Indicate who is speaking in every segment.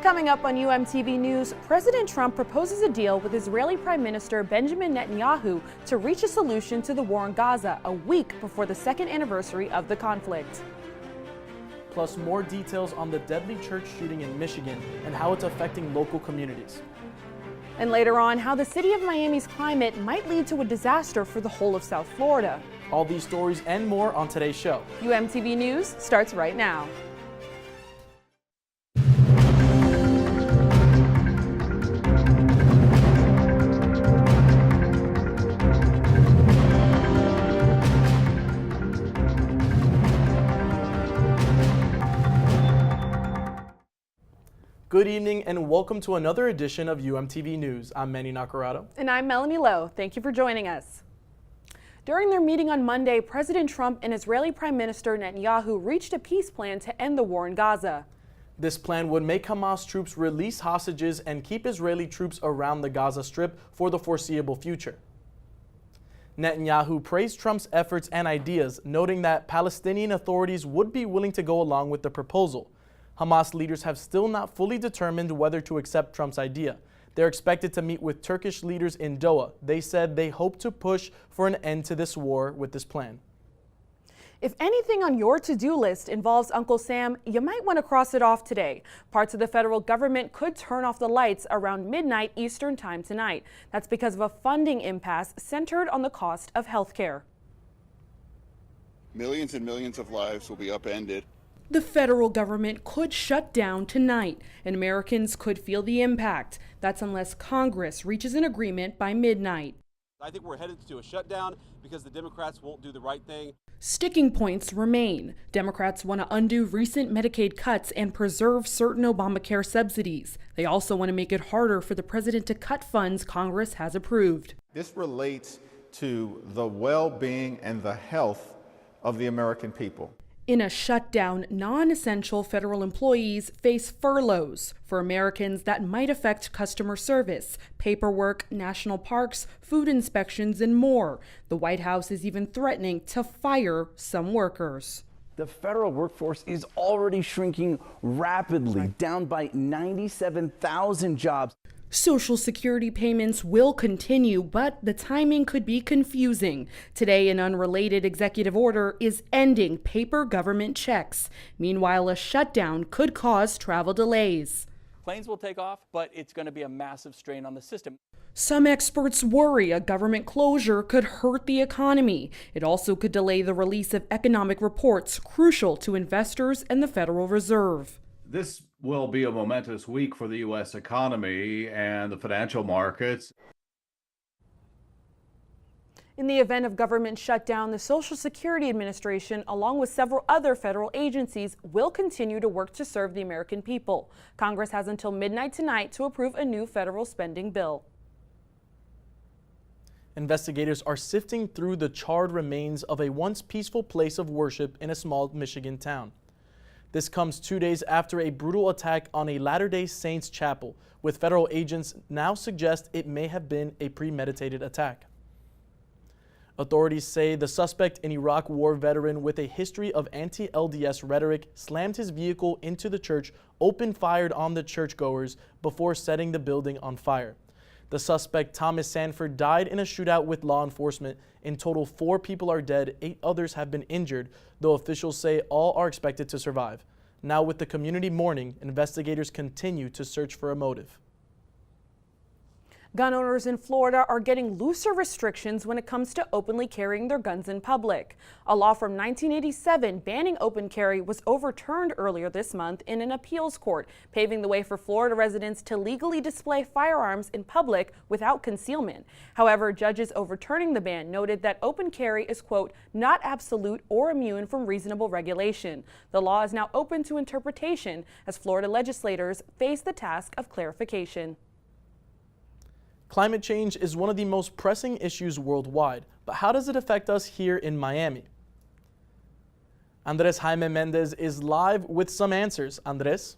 Speaker 1: Coming up on UMTV News, President Trump proposes a deal with Israeli Prime Minister Benjamin Netanyahu to reach a solution to the war in Gaza a week before the second anniversary of the conflict.
Speaker 2: Plus more details on the deadly church shooting in Michigan and how it's affecting local communities.
Speaker 1: And later on, how the city of Miami's climate might lead to a disaster for the whole of South Florida.
Speaker 2: All these stories and more on today's show.
Speaker 1: UMTV News starts right now.
Speaker 2: Good evening and welcome to another edition of UMTV News. I'm Manny Nacarado.
Speaker 1: And I'm Melanie Lowe. Thank you for joining us. During their meeting on Monday, President Trump and Israeli Prime Minister Netanyahu reached a peace plan to end the war in Gaza.
Speaker 2: This plan would make Hamas troops release hostages and keep Israeli troops around the Gaza Strip for the foreseeable future. Netanyahu praised Trump's efforts and ideas, noting that Palestinian authorities would be willing to go along with the proposal. Hamas leaders have still not fully determined whether to accept Trump's idea. They're expected to meet with Turkish leaders in Doha. They said they hope to push for an end to this war with this plan.
Speaker 1: If anything on your to-do list involves Uncle Sam, you might want to cross it off today. Parts of the federal government could turn off the lights around midnight Eastern time tonight. That's because of a funding impasse centered on the cost of health care.
Speaker 3: Millions and millions of lives will be upended.
Speaker 1: The federal government could shut down tonight, and Americans could feel the impact. That's unless Congress reaches an agreement by midnight.
Speaker 4: I think we're headed to a shutdown because the Democrats won't do the right thing.
Speaker 1: Sticking points remain. Democrats want to undo recent Medicaid cuts and preserve certain Obamacare subsidies. They also want to make it harder for the president to cut funds Congress has approved.
Speaker 5: This relates to the well-being and the health of the American people.
Speaker 1: In a shutdown, non-essential federal employees face furloughs. For Americans, that might affect customer service, paperwork, national parks, food inspections, and more. The White House is even threatening to fire some workers.
Speaker 6: The federal workforce is already shrinking rapidly, down by 97,000 jobs.
Speaker 1: Social Security payments will continue, but the timing could be confusing. Today, an unrelated executive order is ending paper government checks. Meanwhile, a shutdown could cause travel delays.
Speaker 7: Planes will take off, but it's going to be a massive strain on the system.
Speaker 1: Some experts worry a government closure could hurt the economy. It also could delay the release of economic reports crucial to investors and the Federal Reserve.
Speaker 8: This will be a momentous week for the U.S. economy and the financial markets.
Speaker 1: In the event of government shutdown, the Social Security Administration, along with several other federal agencies, will continue to work to serve the American people. Congress has until midnight tonight to approve a new federal spending bill.
Speaker 2: Investigators are sifting through the charred remains of a once peaceful place of worship in a small Michigan town. This comes 2 days after a brutal attack on a Latter-day Saints chapel, with federal agents now suggest it may have been a premeditated attack. Authorities say the suspect, an Iraq War veteran with a history of anti-LDS rhetoric, slammed his vehicle into the church, opened fire on the churchgoers before setting the building on fire. The suspect, Thomas Sanford, died in a shootout with law enforcement. In total, 4 people are dead, 8 others have been injured, though officials say all are expected to survive. Now, with the community mourning, investigators continue to search for a motive.
Speaker 1: Gun owners in Florida are getting looser restrictions when it comes to openly carrying their guns in public. A law from 1987 banning open carry was overturned earlier this month in an appeals court, paving the way for Florida residents to legally display firearms in public without concealment. However, judges overturning the ban noted that open carry is, quote, not absolute or immune from reasonable regulation. The law is now open to interpretation as Florida legislators face the task of clarification.
Speaker 2: Climate change is one of the most pressing issues worldwide, but how does it affect us here in Miami? Andres Jaime Mendez is live with some answers. Andres?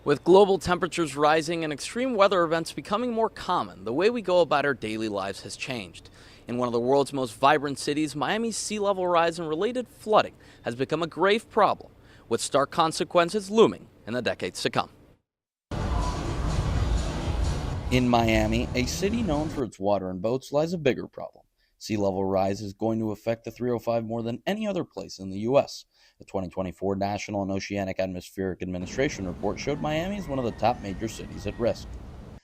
Speaker 9: With global temperatures rising and extreme weather events becoming more common, the way we go about our daily lives has changed. In one of the world's most vibrant cities, Miami's sea level rise and related flooding has become a grave problem. with stark consequences looming in the decades to come. In Miami, a city known for its water and boats, lies a bigger problem. Sea level rise is going to affect the 305 more than any other place in the U.S. The 2024 National and Oceanic Atmospheric Administration report showed Miami as one of the top major cities at risk.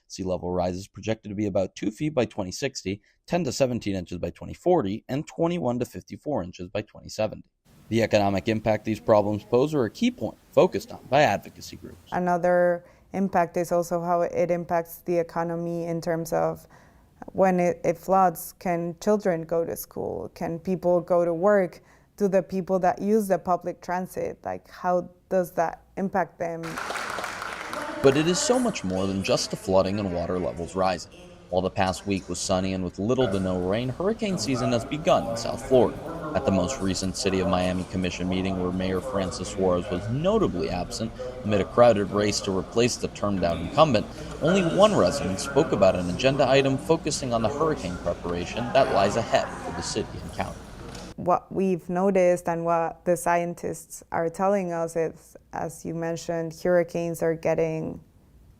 Speaker 9: Sea level rise is projected to be about 2 feet by 2060, 10 to 17 inches by 2040, and 21 to 54 inches by 2070. The economic impact these problems pose are a key point focused on by advocacy groups.
Speaker 10: Another impact is also how it impacts the economy in terms of when it floods. Can children go to school? Can people go to work? Do the people that use the public transit, like how does that impact them?
Speaker 9: But it is so much more than just the flooding and water levels rising. While the past week was sunny and with little to no rain, hurricane season has begun in South Florida. At the most recent City of Miami Commission meeting, where Mayor Francis Suarez was notably absent amid a crowded race to replace the turned-out incumbent, only one resident spoke about an agenda item focusing on the hurricane preparation that lies ahead for the city and county.
Speaker 10: What we've noticed and what the scientists are telling us is, as you mentioned, hurricanes are getting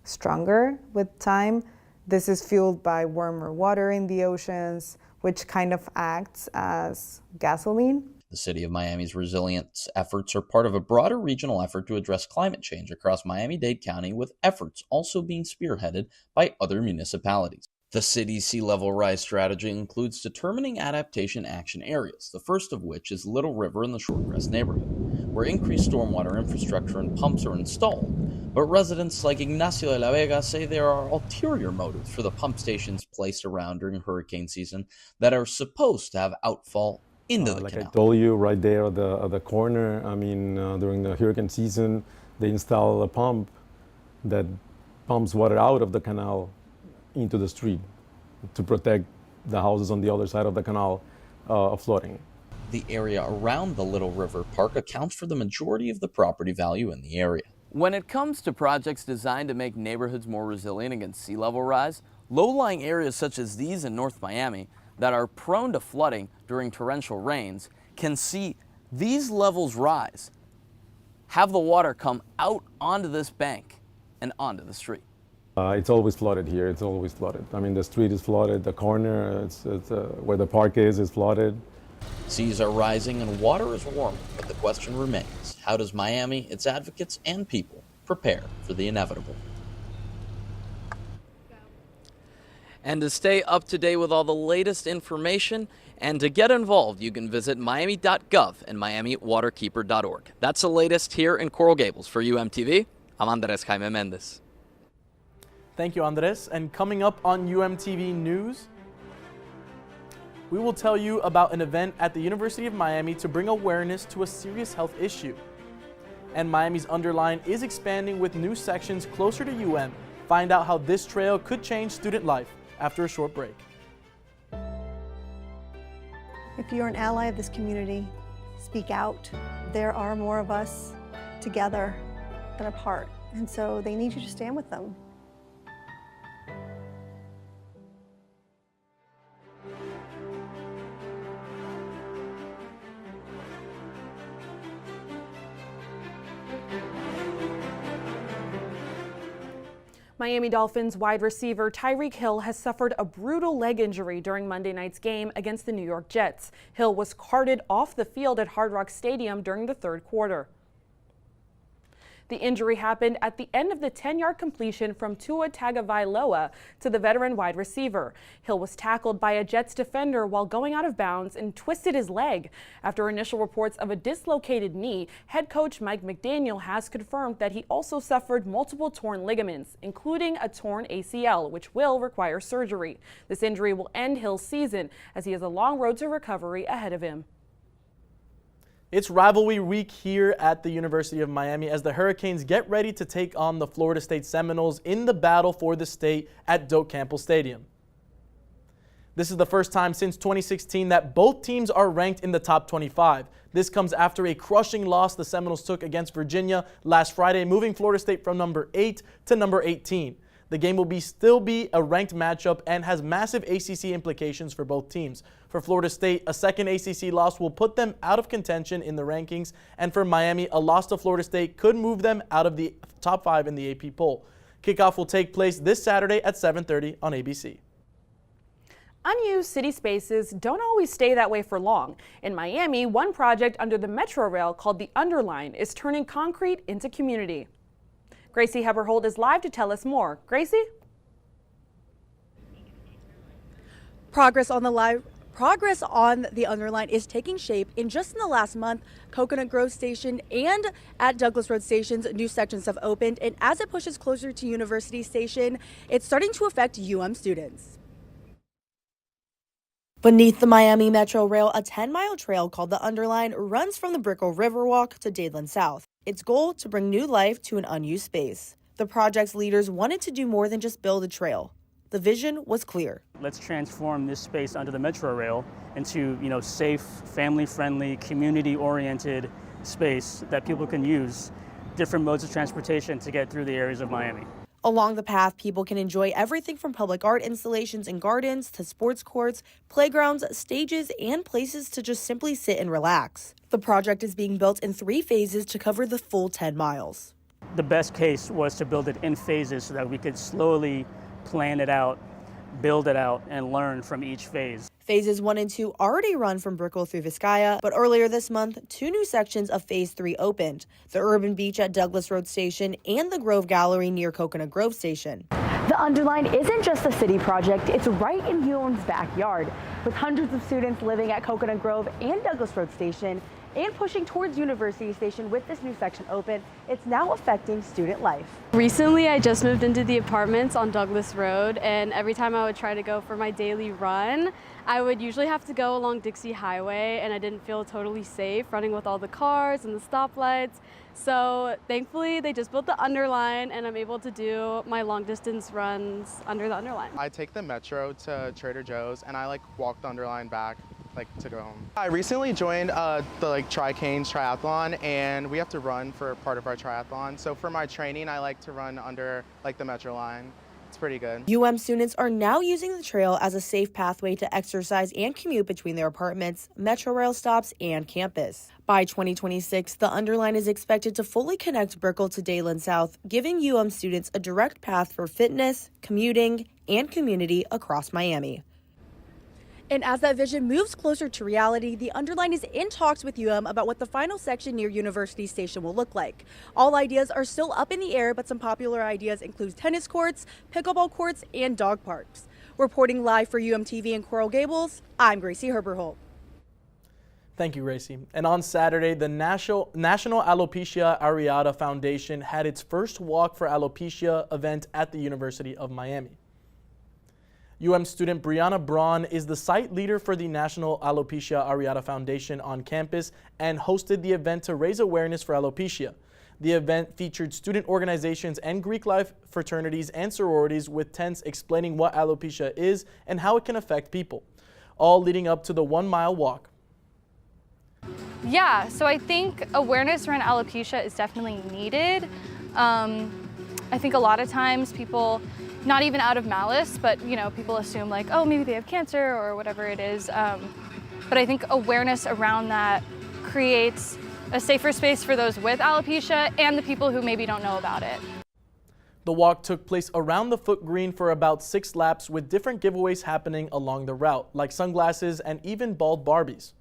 Speaker 10: stronger with time. This is fueled by warmer water in the oceans, which kind of acts as gasoline.
Speaker 9: The City of Miami's resilience efforts are part of a broader regional effort to address climate change across Miami-Dade County, with efforts also being spearheaded by other municipalities. The city's sea level rise strategy includes determining adaptation action areas, the first of which is Little River in the Shorecrest neighborhood, where increased stormwater infrastructure and pumps are installed. But residents like Ignacio de la Vega say there are ulterior motives for the pump stations placed around during hurricane season that are supposed to have outfall into the canal.
Speaker 11: Like I told you, right there at the corner, during the hurricane season, they install a pump that pumps water out of the canal into the street to protect the houses on the other side of the canal flooding.
Speaker 9: The area around the Little River Park accounts for the majority of the property value in the area.
Speaker 7: When it comes to projects designed to make neighborhoods more resilient against sea level rise, low-lying areas such as these in North Miami that are prone to flooding during torrential rains can see these levels rise, have the water come out onto this bank and onto the street.
Speaker 11: It's always flooded here. It's always flooded. The street is flooded. The corner, where the park is flooded.
Speaker 9: Seas are rising and water is warming, but the question remains: how does Miami, its advocates, and people prepare for the inevitable? And to stay up to date with all the latest information and to get involved, you can visit miami.gov and miamiwaterkeeper.org. That's the latest here in Coral Gables. For UMTV, I'm Andres Jaime Mendez.
Speaker 2: Thank you, Andres. And coming up on UMTV News, we will tell you about an event at the University of Miami to bring awareness to a serious health issue. And Miami's Underline is expanding with new sections closer to UM. Find out how this trail could change student life after a short break.
Speaker 12: If you're an ally of this community, speak out. There are more of us together than apart, and so they need you to stand with them.
Speaker 1: Miami Dolphins wide receiver Tyreek Hill has suffered a brutal leg injury during Monday night's game against the New York Jets. Hill was carted off the field at Hard Rock Stadium during the third quarter. The injury happened at the end of the 10-yard completion from Tua Tagovailoa to the veteran wide receiver. Hill was tackled by a Jets defender while going out of bounds and twisted his leg. After initial reports of a dislocated knee, head coach Mike McDaniel has confirmed that he also suffered multiple torn ligaments, including a torn ACL, which will require surgery. This injury will end Hill's season, as he has a long road to recovery ahead of him.
Speaker 2: It's rivalry week here at the University of Miami as the Hurricanes get ready to take on the Florida State Seminoles in the battle for the state at Doak Campbell Stadium. This is the first time since 2016 that both teams are ranked in the top 25. This comes after a crushing loss the Seminoles took against Virginia last Friday, moving Florida State from number 8 to number 18. The game will still be a ranked matchup and has massive ACC implications for both teams. For Florida State, a second ACC loss will put them out of contention in the rankings, and for Miami, a loss to Florida State could move them out of the top 5 in the AP poll. Kickoff will take place this Saturday at 7:30 on ABC.
Speaker 1: Unused city spaces don't always stay that way for long. In Miami, one project under the Metro Rail called the Underline is turning concrete into community. Gracie Heberhold is live to tell us more. Gracie?
Speaker 13: Progress on the Underline is taking shape. In just in the last month, Coconut Grove Station and at Douglas Road Stations, new sections have opened. And as it pushes closer to University Station, it's starting to affect students. Beneath the Miami Metro Rail, a 10-mile trail called the Underline runs from the Brickell Riverwalk to Dadeland South. Its goal to bring new life to an unused space. The project's leaders wanted to do more than just build a trail. The vision was clear.
Speaker 14: Let's transform this space under the Metro Rail into, safe, family-friendly, community-oriented space that people can use different modes of transportation to get through the areas of Miami.
Speaker 13: Along the path, people can enjoy everything from public art installations and gardens to sports courts, playgrounds, stages, and places to just simply sit and relax. The project is being built in 3 phases to cover the full 10 miles.
Speaker 14: The best case was to build it in phases so that we could slowly plan it out, build it out, and learn from each phase.
Speaker 13: Phases 1 and 2 already run from Brickell through Vizcaya, but earlier this month, 2 new sections of Phase 3 opened, the Urban Beach at Douglas Road Station and the Grove Gallery near Coconut Grove Station.
Speaker 15: The Underline isn't just a city project, it's right in UM's backyard. With hundreds of students living at Coconut Grove and Douglas Road Station and pushing towards University Station with this new section open, it's now affecting student life.
Speaker 16: Recently, I just moved into the apartments on Douglas Road, and every time I would try to go for my daily run, I would usually have to go along Dixie Highway, and I didn't feel totally safe running with all the cars and the stoplights. So thankfully, they just built the Underline, and I'm able to do my long distance runs under the Underline.
Speaker 17: I take the Metro to Trader Joe's, and I walk the Underline back to go home. I recently joined the Tri-Canes Triathlon, and we have to run for part of our triathlon. So for my training, I like to run under the Metro line. It's pretty good.
Speaker 13: Students are now using the trail as a safe pathway to exercise and commute between their apartments, Metro Rail stops, and campus. By 2026, the Underline is expected to fully connect Brickell to Dadeland South, giving students a direct path for fitness, commuting, and community across Miami. And as that vision moves closer to reality, the Underline is in talks with about what the final section near University Station will look like. All ideas are still up in the air, but some popular ideas include tennis courts, pickleball courts, and dog parks. Reporting live for UMTV in Coral Gables, I'm Gracie Herberholt.
Speaker 2: Thank you, Gracie. And on Saturday, the National Alopecia Areata Foundation had its first Walk for Alopecia event at the University of Miami. student Brianna Braun is the site leader for the National Alopecia Areata Foundation on campus and hosted the event to raise awareness for alopecia. The event featured student organizations and Greek life fraternities and sororities with tents explaining what alopecia is and how it can affect people, all leading up to the 1-mile walk.
Speaker 18: Yeah, so I think awareness around alopecia is definitely needed. I think a lot of times people, not even out of malice, but people assume oh, maybe they have cancer or whatever it is. But I think awareness around that creates a safer space for those with alopecia and the people who maybe don't know about it.
Speaker 2: The walk took place around the Foot Green for about 6 laps with different giveaways happening along the route, like sunglasses and even bald Barbies.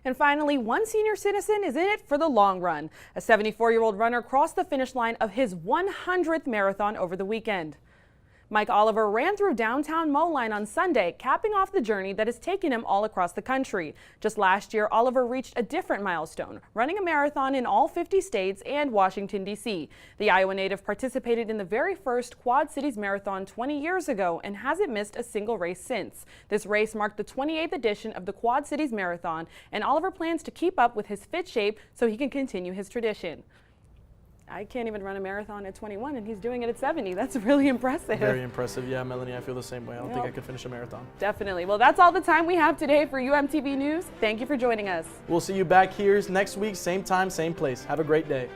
Speaker 1: And finally, one senior citizen is in it for the long run. A 74-year-old runner crossed the finish line of his 100th marathon over the weekend. Mike Oliver ran through downtown Moline on Sunday, capping off the journey that has taken him all across the country. Just last year, Oliver reached a different milestone, running a marathon in all 50 states and Washington, D.C. The Iowa native participated in the very first Quad Cities Marathon 20 years ago and hasn't missed a single race since. This race marked the 28th edition of the Quad Cities Marathon, and Oliver plans to keep up with his fit shape so he can continue his tradition. I can't even run a marathon at 21, and he's doing it at 70. That's really impressive.
Speaker 2: Very impressive. Yeah, Melanie, I feel the same way. I don't think I could finish a marathon.
Speaker 1: Definitely. Well, that's all the time we have today for UMTV News. Thank you for joining us.
Speaker 2: We'll see you back here next week, same time, same place. Have a great day.